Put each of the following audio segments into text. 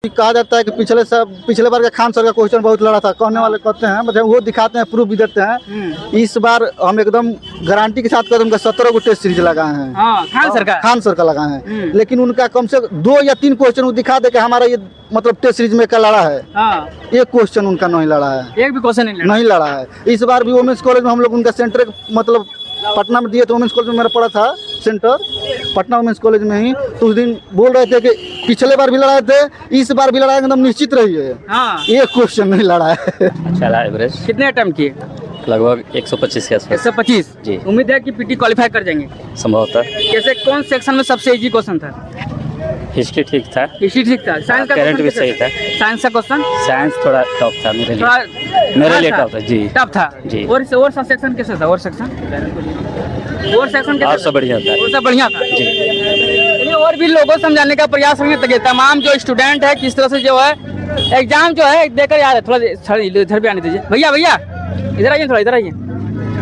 कहा जाता है कि पिछले बार का खान सर का क्वेश्चन बहुत लड़ा था, कहने वाले कहते हैं मतलब वो दिखाते हैं, प्रूफ भी देते हैं। इस बार हम एकदम गारंटी के साथ कहते हैं उनका 17 को टेस्ट सीरीज लगाए हैं। खान सर का लगाए हैं, लेकिन उनका कम से 2 या 3 क्वेश्चन वो दिखा दे कि हमारा ये मतलब टेस्ट सीरीज में क्या लड़ा है। एक क्वेश्चन उनका नहीं लड़ा है, एक भी क्वेश्चन नहीं लड़ा है। इस बार भी वुमेन्स कॉलेज में हम लोग उनका सेंटर मतलब पटना में दिए तो वुमेन्स कॉलेज में मेरा पड़ा था सेंटर, पटना वुमेन्स कॉलेज में ही। तो उस दिन बोल रहे थे कि पिछले बार भी लड़ाए थे, इस बार भी लड़ाए, एकदम निश्चित रही है। एक क्वेश्चन नहीं लड़ा है। अच्छा एवरेज कितने अटेम्प्ट किए? लगभग 125 के आसपास। 125 जी। उम्मीद है कि पीटी क्वालिफाई कर जाएंगे संभवतः। कैसे कौन सेक्शन में सबसे इजी क्वेश्चन था? हिस्ट्री ठीक था। हिस्ट्री ठीक था। साइंस का करंट भी सही था। साइंस का क्वेश्चन? साइंस थोड़ा टफ था मेरे लिए टफ था जी। टफ था जी। और सेक्शन कैसा था? और सेक्शन और सब बढ़िया था। और सब बढ़िया था जी। चलिए और भी लोगों को समझाने का प्रयास करेंगे तमाम जो स्टूडेंट है किस तरह से जो है एग्जाम जो है देकर यार थोड़ा इधर भी आने दीजिए। भैया इधर आइए, थोड़ा इधर आइए।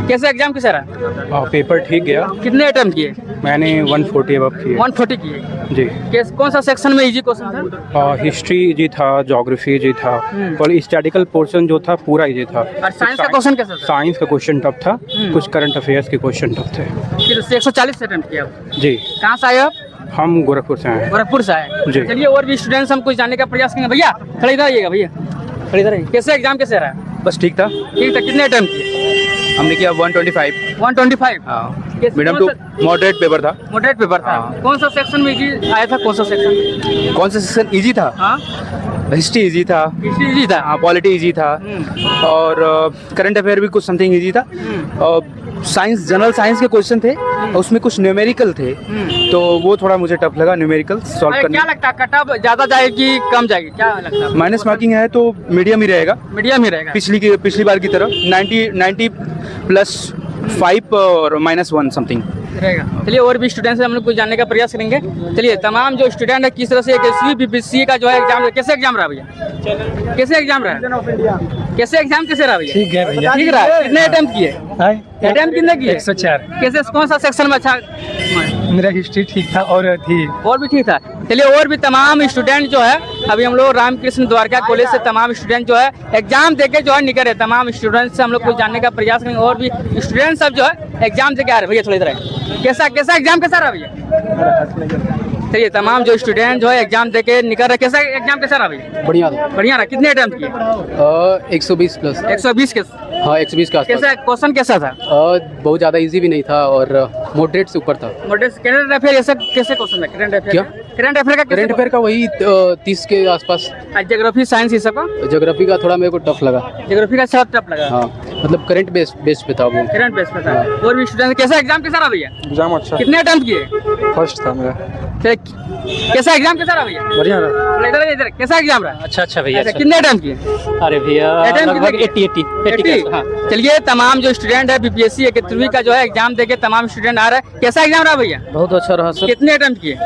कैसे एग्जाम कैसा रहा? पेपर ठीक गया। कितने अटेम्प्ट किए? मैंने 140 अब किए। 140 किए जी। कौन सा सेक्शन में इजी क्वेश्चन था? हिस्ट्री इजी था, ज्योग्राफी इजी था और स्टैटिकल पोर्शन जो था पूरा इजी था। और साइंस का क्वेश्चन कैसा था? साइंस का क्वेश्चन टफ था, कुछ करंट अफेयर्स के क्वेश्चन टफ थे। 140 अटेम्प्ट किया जी। कहाँ से आए आप? हम गोरखपुर से आए। गोरखपुर से आए जी। चलिए और भी स्टूडेंट्स हम कुछ जानने का प्रयास करेंगे। भैया खड़े इधर आइएगा, भैया खड़े इधर आइए। कैसे एग्जाम कैसे रहा? बस ठीक था। ठीक था। कितने अटेम्प्ट किए? हमने किया 125। 125 मीडियम टू मॉडरेट पेपर था। मॉडरेट पेपर था। कौन सा सेक्शन में इजी आया था? कौन सा सेक्शन इजी था? हिस्ट्री इजी था। हिस्ट्री इजी था। पॉलिटी इजी था और करंट अफेयर भी कुछ समथिंग इजी था। साइंस जनरल साइंस के क्वेश्चन थे, उसमें कुछ न्यूमेरिकल थे तो वो थोड़ा मुझे टफ लगा न्यूमेरिकल सॉल्व करने। क्या लगता है कटअप ज्यादा जाएगी कम जाएगी, क्या लगता है? माइनस मार्किंग है तो मीडियम ही रहेगा। मीडियम ही रहेगा पिछली बार की तरह 90 प्लस 5 और -1 समथिंग रहेगा। चलिए और भी स्टूडेंट्स हम लोग कुछ जानने का प्रयास करेंगे। चलिए तमाम जो स्टूडेंट है किस तरह से बीपीएससी का जो है एग्जाम, कैसे एग्जाम रहा भैया? कैसे एग्जाम रहा? कैसे एग्जाम कैसे रहा भैया? ठीक है भैया। ठीक रहा। कितने अटेम्प्ट किए? अटेम्प्ट कितने किए? 104। कैसे कौन सा सेक्शन में अच्छा? मेरा हिस्ट्री ठीक था और भी ठीक था। चलिए और भी तमाम स्टूडेंट जो है अभी हम लोग रामकृष्ण द्वारका कॉलेज से तमाम स्टूडेंट जो है एग्जाम देके जो है निकल रहे। तमाम स्टूडेंट से हम लोग कुछ जानने का प्रयास करेंगे। और भी स्टूडेंट सब जो है एग्जाम देके आ रहे। भैया थोड़ा इधर आए। कैसा एग्जाम कैसा रहा भैया? चलिए तमाम जो स्टूडेंट जो है एग्जाम देके निकल रहे। कैसा एग्जाम कैसा रहा भैया? बढ़िया रहा। कितने अटेम्प्ट किए? 120 प्लस। 120 के? हाँ 120 का। कैसा क्वेश्चन कैसा था? बहुत ज्यादा इजी भी नहीं था और मॉडरेट से ऊपर था। मॉडरेट। करंट अफेयर ऐसा कैसे क्वेश्चन था? करंट अफेयर का वही 30 के आसपास। ज्योग्राफी साइंस ये सब का? ज्योग्राफी का थोड़ा मेरे को टफ लगा। ज्योग्राफी का सब टफ लगा? हाँ मतलब करंट बेस पे था वो। करंट बेस पे था। और भी स्टूडेंट कैसा एग्जाम कैसा रहा भैया? एग्जाम अच्छा। कितने अटेम्प्ट किए? फर्स्ट था मेरा। कैसा एग्जाम कैसा रहा भैया? बढ़िया रहा। इधर कैसा एग्जाम रहा? अच्छा भैया। कितने अटेम्प्ट किए? अरे भैया लगभग 80। चलिए तमाम जो स्टूडेंट है बीपीएससी 31वीं का जो है एग्जाम देके तमाम स्टूडेंट आ रहे हैं। कैसा एग्जाम रहा भैया? बहुत अच्छा रहा सर। कितने अटेम्प्ट किए?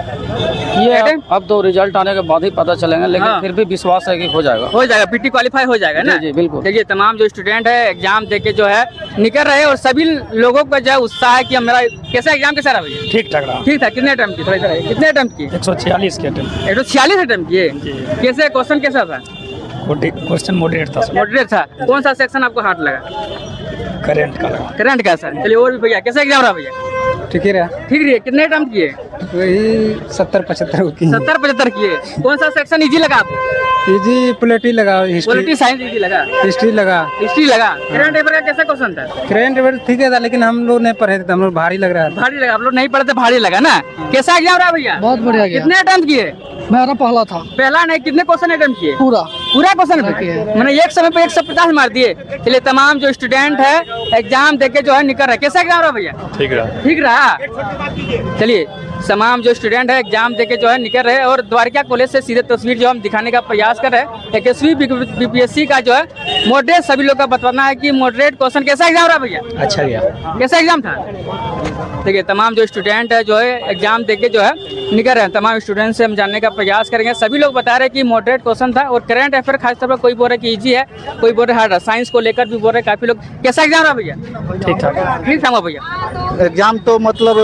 ये अब तो रिजल्ट आने के बाद ही पता चलेगा, लेकिन फिर भी विश्वास है कि हो जाएगा। पीटी क्वालिफाई हो जाएगा ना? जी बिल्कुल। देखिए तमाम जो स्टूडेंट है एग्जाम देके जो है निकल रहे और सभी लोगों का जो है उत्साह है कि मेरा कैसा एग्जाम कैसा रहा भैया? ठीक ठाक रहा। ठीक था। कितने अटेम्प्ट किए? कितने अटेम्प्ट किए? 146 के अटेम्प्ट। 146 अटेम्प्ट किए। कैसे क्वेश्चन कैसा था? क्वेश्चन मॉडरेट था। कौन सा सेक्शन आपको हार्ड लगा? करंट का सर। चलिए और भी भैया कैसा एग्जाम रहा भैया? ठीक ही रहा। ठीक रही है। कितने अटेम्प्ट किए? वही 70-75 की। 70-75 किए। कौन सा सेक्शन इजी लगा आपको? इजी पॉलिटी लगा। पॉलिटी साइंस इजी लगा? हिस्ट्री लगा। करंट अफेयर का कैसा क्वेश्चन था? करंट अफेयर ठीक है था, लेकिन हम लोग नहीं पढ़े थे तो हम लोग भारी लग रहा था। भारी लगा? आप लोग नहीं पढ़े थे, भारी लगा ना? कैसा एग्जाम रहा भैया? बहुत बढ़िया गया। कितने अटेम्प्ट किए? मेरा पहला था। पहला नहीं, कितने क्वेश्चन अटेम्प्ट किए? पूरा क्वेश्चन मैंने एक समय पे 150 मार दिए। चलिए तमाम जो स्टूडेंट है एग्जाम देके जो है निकल रहा है। कैसा एग्जाम रहा भैया? ठीक रहा। चलिए तमाम जो स्टूडेंट है एग्जाम देके जो है निकल रहे और द्वारका कॉलेज से सीधे तस्वीर जो हम दिखाने का प्रयास कर रहे हैं। 21वीं बीपीएससी का जो है मॉडरेट सभी लोग का बताना है कि मॉडरेट क्वेश्चन कैसा एग्जाम रहा भैया? अच्छा गया। कैसा एग्जाम था? देखिए तमाम जो स्टूडेंट है जो है एग्जाम देके जो है निकल रहे हैं। तमाम स्टूडेंट से हम जानने का प्रयास करेंगे। सभी लोग बता रहे हैं कि मॉडरेट क्वेश्चन था और करंट अफेयर खास तौर पर कोई बोल रहा है कि इजी है, कोई बोल रहा है हार्ड है। साइंस को लेकर भी बोल रहे हैं काफी लोग। कैसा एग्जाम रहा भैया? ठीक ठाक। ठीक था भैया। एग्जाम तो मतलब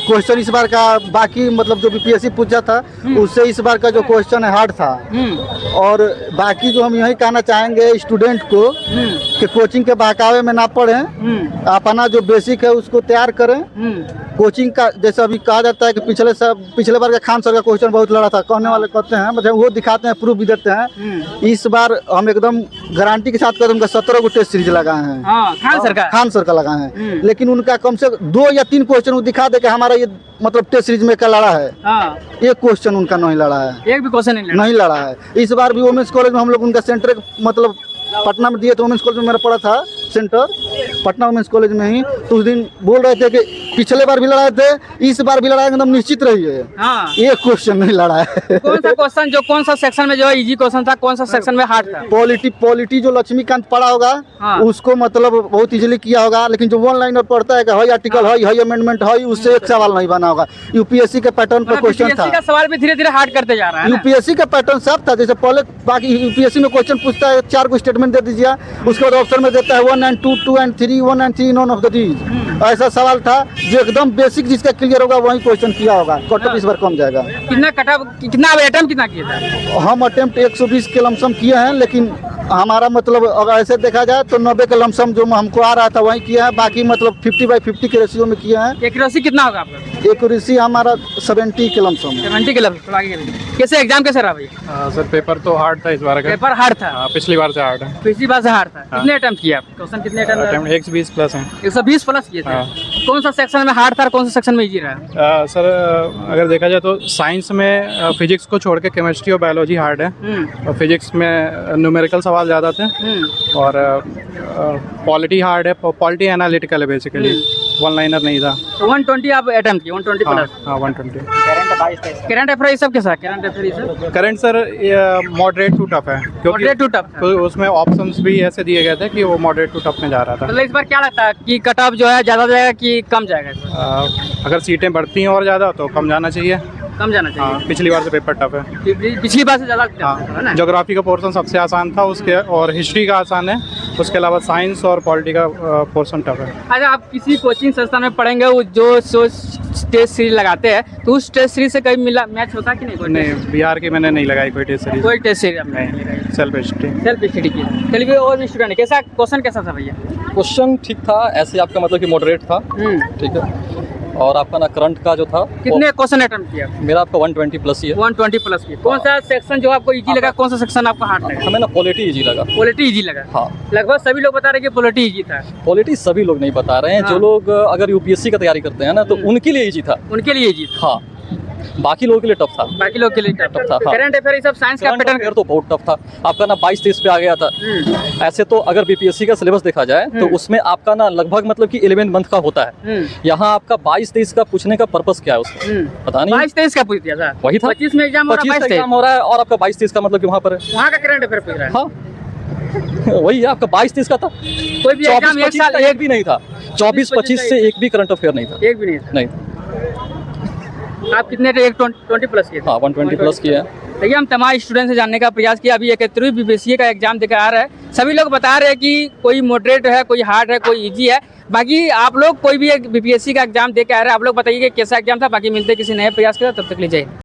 क्वेश्चन इस बार का बाकी मतलब जो बीपीएससी पूछा था उससे इस बार का जो क्वेश्चन है हार्ड था। और बाकी जो हम यही कहना चाहेंगे स्टूडेंट को कि कोचिंग के बहकावे में ना पढ़ें, अपना जो बेसिक है उसको तैयार करें। कोचिंग का जैसे अभी कहा जाता है कि पिछले बार का खान सर का क्वेश्चन बहुत लड़ा था, कहने वाले कहते हैं मतलब वो दिखाते हैं, प्रूफ भी देते हैं। इस बार हम एकदम गारंटी के साथ कहते हैं 17 गो टेस्ट सीरीज लगाए हैं। खान सर का लगाए हैं, लेकिन उनका कम से 2 या 3 क्वेश्चन वो दिखा दे कि हमारा ये मतलब टेस्ट सीरीज में क्या लड़ा है। एक क्वेश्चन उनका नहीं लड़ा है, एक भी क्वेश्चन नहीं लड़ा है। इस बार भी वुमेन्स कॉलेज में हम लोग उनका सेंटर मतलब पटना में दिए तो वुमेन्स कॉलेज में मेरा पड़ा था सेंटर, पटना वुमेन्स कॉलेज में ही। तो उस दिन बोल रहे थे कि पिछले बार भी लड़ाए थे, इस बार भी लड़ाए, एकदम निश्चित रहिए। एक क्वेश्चन नहीं लड़ा है। कौन सा क्वेश्चन जो कौन सा सेक्शन में जो है इजी क्वेश्चन था, कौन सा सेक्शन में हार्ड था? पॉलिटी जो लक्ष्मीकांत पढ़ा होगा उसको मतलब बहुत इजीली किया होगा, लेकिन जो वन लाइनर पढ़ता है कि high article high amendment high, उससे एक सवाल नहीं बना होगा। यूपीएससी के पैटर्न पर क्वेश्चन था। का सवाल भी धीरे धीरे हार्ड करते जा रहा है। यूपीएससी का पैटर्न सब था, जैसे पहले बाकी यूपीएससी में क्वेश्चन पूछता है 4 को स्टेटमेंट दे दीजिए, उसके बाद ऑप्शन में देता है 1 and 2, 2 and 3, 1 and 3 none of the these. ऐसा सवाल था जो एकदम बेसिक जिसका क्लियर होगा वही क्वेश्चन किया होगा। कट ऑफ इस बार कम जाएगा। कितना अटेम्प्ट कितना किया था? हम अटेम्प्ट 120 के लमसम किए हैं, लेकिन हमारा मतलब अगर ऐसे देखा जाए तो 90 के लमसम जो हमको आ रहा था वही किया है। बाकी मतलब 50/50 के रेशियो में किए हैं। एक्यूरेसी कितना होगा आपका? एक्यूरेसी हमारा 70 के लमसम। 70 के लमसम। कैसे एग्जाम कैसे रहा भैया? सर पेपर तो हार्ड था इस बार का। पेपर हार्ड था? पिछली बार से हार्ड है। पिछली बार से हार्ड था। कितने अटेम्प्ट किया? क्वेश्चन कितने अटेम्प्ट? 120 प्लस है। 120 प्लस किए थे। कौन सा सेक्शन में हार्ड था और कौन सा सेक्शन में इजी रहा? सर अगर देखा जाए तो साइंस में फिजिक्स को छोड़ के केमिस्ट्री और बायोलॉजी हार्ड है, और फिजिक्स में न्यूमेरिकल सवाल ज़्यादा थे, और पॉलिटी हार्ड है। पॉलिटी एनालिटिकल है बेसिकली, वन लाइनर नहीं था। 120 आप अटेम्प्ट किए? 120 प्लस? हाँ 120। करंट अफेयर ये सब कैसा? Current sir moderate to tough है, क्योंकि तो उसमें ऑप्शंस भी ऐसे दिए गए थे कि वो मॉडरेट टू टफ में जा रहा था। मतलब इस बार क्या लगता है कि कट ऑफ जो है ज़्यादा जाएगा कि कम जाएगा? अगर सीटें बढ़ती हैं और ज़्यादा तो कम जाना चाहिए। कम जाना चाहिए। हाँ, पिछली बार से पेपर टफ है। पिछली बार से ज़्यादा? हाँ, ज्योग्राफी का पोर्शन सबसे आसान था उसके, और हिस्ट्री का आसान है, उसके अलावा साइंस और पॉलिटी का पोर्शन टफ है। अच्छा, आप किसी कोचिंग संस्थान में पढ़ेंगे वो जो टेस्ट सीरीज लगाते हैं, तो उस टेस्ट सीरीज से कभी मिला मैच होता कि नहीं? नहीं, बिहार की मैंने नहीं लगाई कोई टेस्ट सीरीज। कोई टेस्ट सीरीज नहीं, सेल्फ स्टडी की। चलिए, और भी स्टूडेंट कैसा क्वेश्चन कैसा था भैया? क्वेश्चन ठीक था, ऐसे आपका मतलब कि मॉडरेट था। ठीक है। और आपका ना करंट का जो था, कितने क्वेश्चन अटेम्प्ट किया? मेरा आपका 120 प्लस ही है। 120 प्लस की। कौन सा सेक्शन जो आपको इजी लगा, कौन सा सेक्शन आपको हार्ड लगा? हमें ना पॉलिटी इजी लगा। पॉलिटी इजी लगा? हाँ, लगभग सभी लोग बता रहे हैं कि पॉलिटी इजी था। पॉलिटी सभी लोग नहीं बता रहे हैं। जो लोग अगर यूपीएससी का तैयारी करते हैं ना, तो उनके लिए इजी था। उनके लिए इजी था? हाँ, बाकी लोगों के लिए टफ था। बाकी लोग के लिए टफ था। करंट अफेयर सब साइंस का पैटर्न तो बहुत टफ था आपका ना, 22-23 पे आ गया था। ऐसे तो अगर बीपीएससी का सिलेबस देखा जाए तो उसमें आपका ना लगभग मतलब कि 11 मंथ का होता है। यहाँ आपका 22-23 का पूछने का पर्पस क्या है उसमें पता नहीं। 22-23 का पूछ दिया था? वही था। 25 में एग्जाम हो रहा है, और आपका 22-23 का मतलब कि वहाँ पर वहाँ का करंट अफेयर पूछ रहा है। हाँ वही है, आपका 22-23 का था। कोई भी एग्जाम एक साल एक भी नहीं था। 24-25 से एक भी करंट अफेयर नहीं था। एक भी नहीं था? नहीं। आप कितने 120 प्लस किए? हाँ 120 प्लस किया है। देखिए, हम तमाम स्टूडेंट से जानने का प्रयास किया। अभी 71वीं बीपीएससी का एग्जाम देकर आ रहा है। सभी लोग बता रहे हैं कि कोई मॉडरेट है, कोई हार्ड है, कोई इजी है। बाकी आप लोग कोई भी एक बीपीएससी का एग्जाम देकर आ रहे हैं, आप लोग बताइए कि कैसा एग्जाम था। बाकी मिलते किसी नए प्रयास के साथ, तब तक लीजिए।